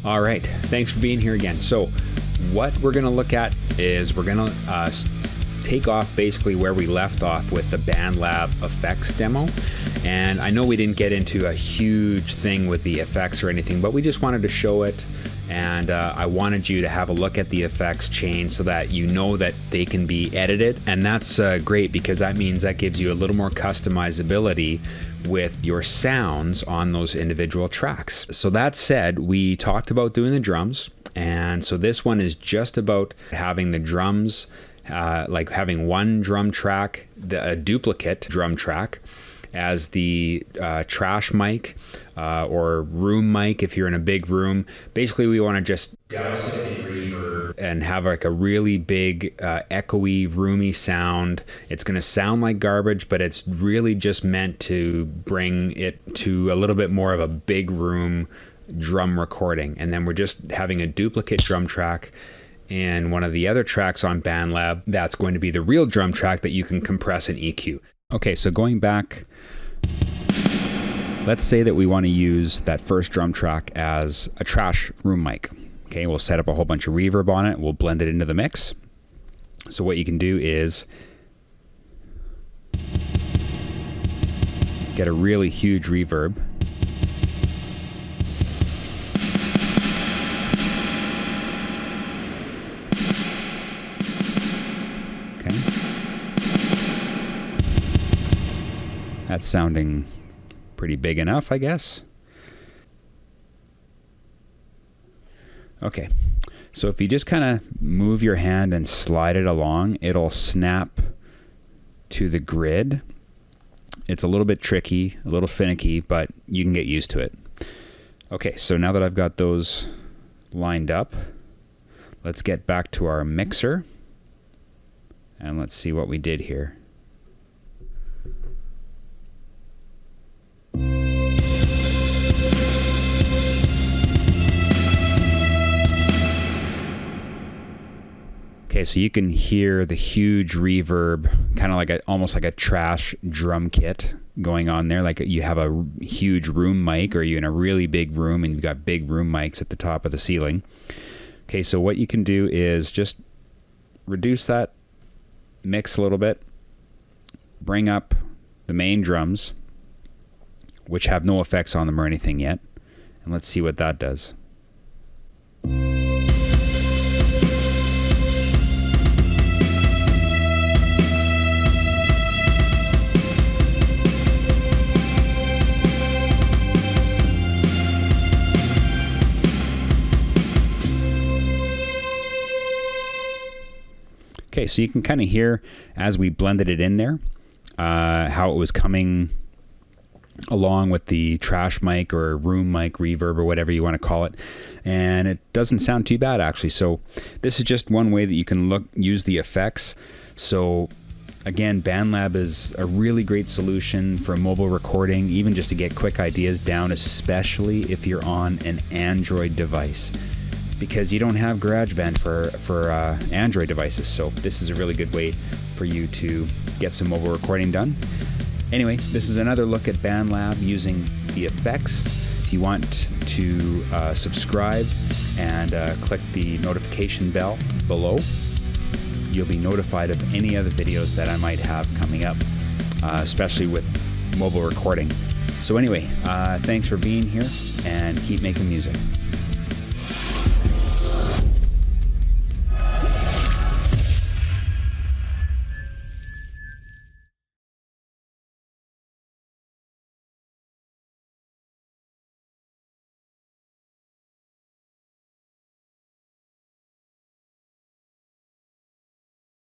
All right, thanks for being here again. So what we're going to look at is we're going to take off basically where we left off with the BandLab effects demo. And I know we didn't get into a huge thing with the effects or anything, but we just wanted to show it. And I wanted you to have a look at the effects chain so that you know that they can be edited. And that's great because that means that gives you a little more customizability with your sounds on those individual tracks. So that said, we talked about doing the drums. And so this one is just about having the drums, like having one drum track, a duplicate drum track, as the trash mic or room mic if you're in a big room. Basically, we want to just douse it in reverb and have like a really big echoey, roomy sound. It's going to sound like garbage, but it's really just meant to bring it to a little bit more of a big room drum recording. And then we're just having a duplicate drum track and one of the other tracks on BandLab, that's going to be the real drum track that you can compress and EQ. Okay, so going back, let's say that we want to use that first drum track as a trash room mic. Okay, we'll set up a whole bunch of reverb on it. We'll blend it into the mix. So what you can do is get a really huge reverb. That's sounding pretty big enough, I guess. Okay, so if you just kind of move your hand and slide it along, it'll snap to the grid. It's a little bit tricky, a little finicky, but you can get used to it. Okay, so now that I've got those lined up, let's get back to our mixer and let's see what we did here. Okay, so you can hear the huge reverb, kind of like almost like a trash drum kit going on there. Like you have a huge room mic, or you're in a really big room and you've got big room mics at the top of the ceiling. Okay, so what you can do is just reduce that mix a little bit, bring up the main drums, which have no effects on them or anything yet, and let's see what that does. Okay, so you can kind of hear as we blended it in there, how it was coming along with the trash mic or room mic reverb or whatever you want to call it. And it doesn't sound too bad actually. So this is just one way that you can use the effects. So again, BandLab is a really great solution for mobile recording, even just to get quick ideas down, especially if you're on an Android device, because you don't have GarageBand for Android devices. So this is a really good way for you to get some mobile recording done. Anyway, this is another look at BandLab using the effects. If you want to subscribe and click the notification bell below, you'll be notified of any other videos that I might have coming up, especially with mobile recording. So anyway, thanks for being here and keep making music.